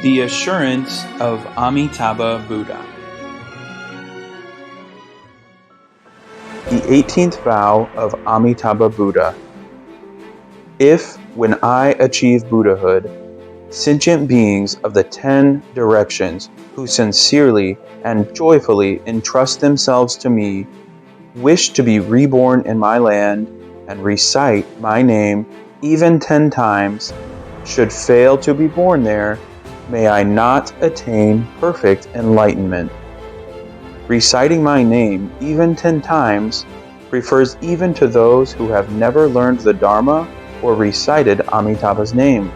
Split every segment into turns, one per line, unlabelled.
The assurance of Amitabha Buddha.
The 18th vow of Amitabha Buddha. If, when I achieve Buddhahood, sentient beings of the 10 directions who sincerely and joyfully entrust themselves to me wish to be reborn in my land and recite my name even 10 times, should fail to be born there, may I not attain perfect enlightenment. Reciting my name even 10 times refers even to those who have never learned the Dharma or recited Amitabha's name.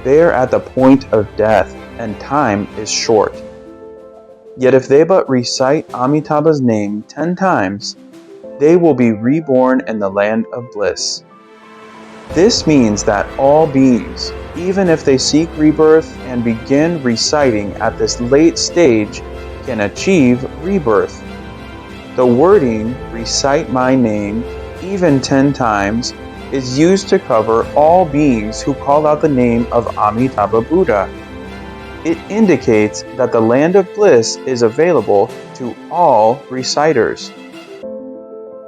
They are at the point of death, and time is short. Yet if they but recite Amitabha's name 10 times, they will be reborn in the Land of Bliss. This means that all beings, even if they seek rebirth and begin reciting at this late stage, can achieve rebirth. The wording, recite my name, even 10 times, is used to cover all beings who call out the name of Amitabha Buddha. It indicates that the Land of Bliss is available to all reciters.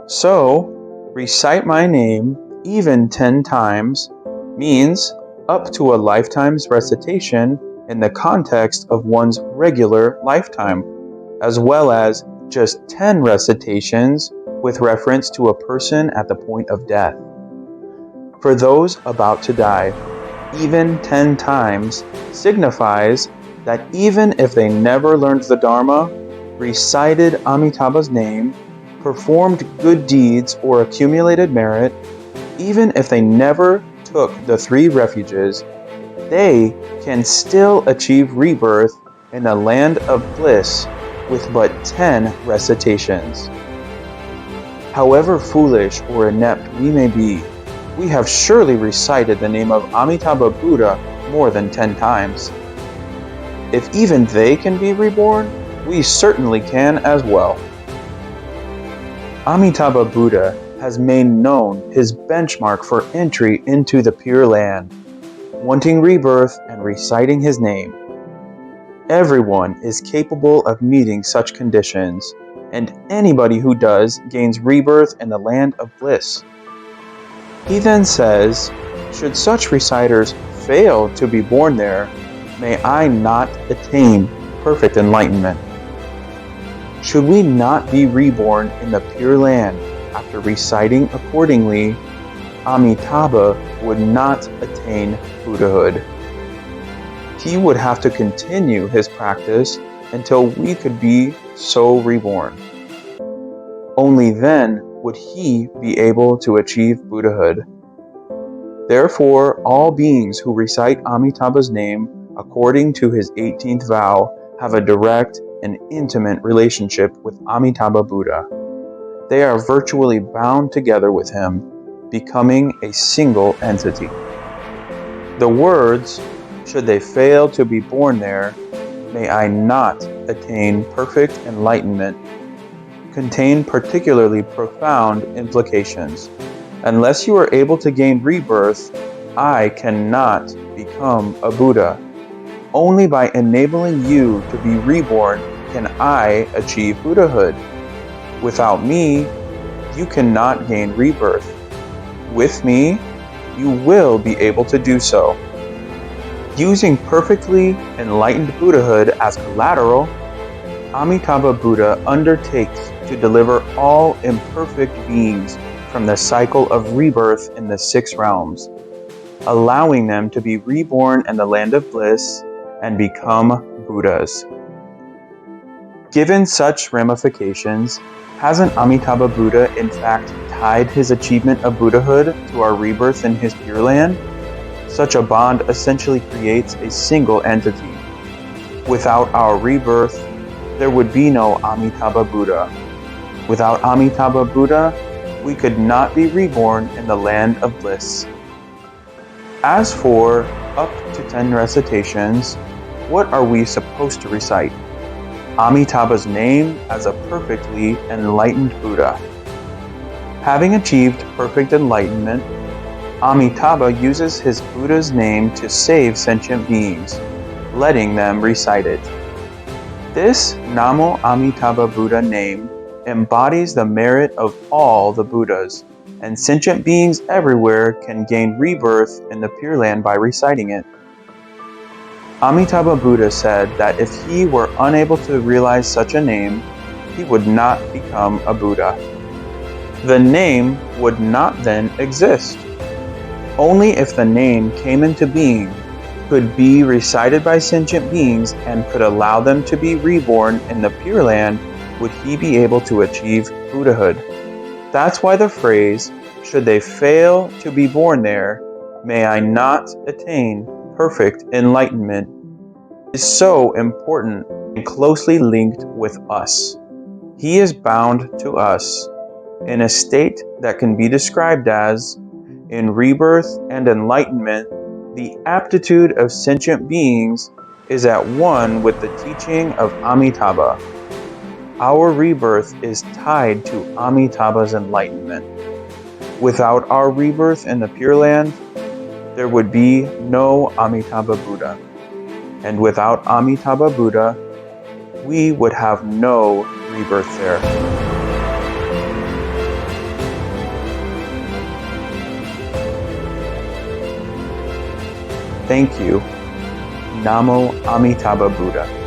So, recite my name even 10 times means up to a lifetime's recitation in the context of one's regular lifetime, as well as just 10 recitations with reference to a person at the point of death. For those about to die, even 10 times signifies that even if they never learned the Dharma, recited Amitabha's name, performed good deeds or accumulated merit, even if they never took the 3 refuges, they can still achieve rebirth in the Land of Bliss with but 10 recitations. However foolish or inept we may be, we have surely recited the name of Amitabha Buddha more than 10 times. If even they can be reborn, we certainly can as well. Amitabha Buddha has made known his benchmark for entry into the Pure Land, wanting rebirth and reciting his name. Everyone is capable of meeting such conditions, and anybody who does gains rebirth in the Land of Bliss. He then says, should such reciters fail to be born there, may I not attain perfect enlightenment. Should we not be reborn in the Pure Land after reciting accordingly, Amitabha would not attain Buddhahood. He would have to continue his practice until we could be so reborn. Only then would he be able to achieve Buddhahood. Therefore, all beings who recite Amitabha's name according to his 18th vow have a direct and intimate relationship with Amitabha Buddha. They are virtually bound together with him, becoming a single entity. The words, should they fail to be born there, may I not attain perfect enlightenment, contain particularly profound implications. Unless you are able to gain rebirth, I cannot become a Buddha. Only by enabling you to be reborn can I achieve Buddhahood. Without me, you cannot gain rebirth. With me, you will be able to do so. Using perfectly enlightened Buddhahood as collateral, Amitabha Buddha undertakes to deliver all imperfect beings from the cycle of rebirth in the 6 realms, allowing them to be reborn in the Land of Bliss and become Buddhas. Given such ramifications, hasn't Amitabha Buddha in fact tied his achievement of Buddhahood to our rebirth in his Pure Land? Such a bond essentially creates a single entity. Without our rebirth, there would be no Amitabha Buddha. Without Amitabha Buddha, we could not be reborn in the Land of Bliss. As for up to 10 recitations, what are we supposed to recite? Amitabha's name as a perfectly enlightened Buddha. Having achieved perfect enlightenment, Amitabha uses his Buddha's name to save sentient beings, letting them recite it. This Namo Amitabha Buddha name embodies the merit of all the Buddhas, and sentient beings everywhere can gain rebirth in the Pure Land by reciting it. Amitabha Buddha said that if he were unable to realize such a name, he would not become a Buddha. The name would not then exist. Only if the name came into being, could be recited by sentient beings, and could allow them to be reborn in the Pure Land, would he be able to achieve Buddhahood. That's why the phrase, should they fail to be born there, may I not attain perfect enlightenment, is so important and closely linked with us. He is bound to us in a state that can be described as, in rebirth and enlightenment, the aptitude of sentient beings is at one with the teaching of Amitabha. Our rebirth is tied to Amitabha's enlightenment. Without our rebirth in the Pure Land, there would be no Amitabha Buddha. And without Amitabha Buddha, we would have no rebirth there. Thank you. Namo Amitabha Buddha.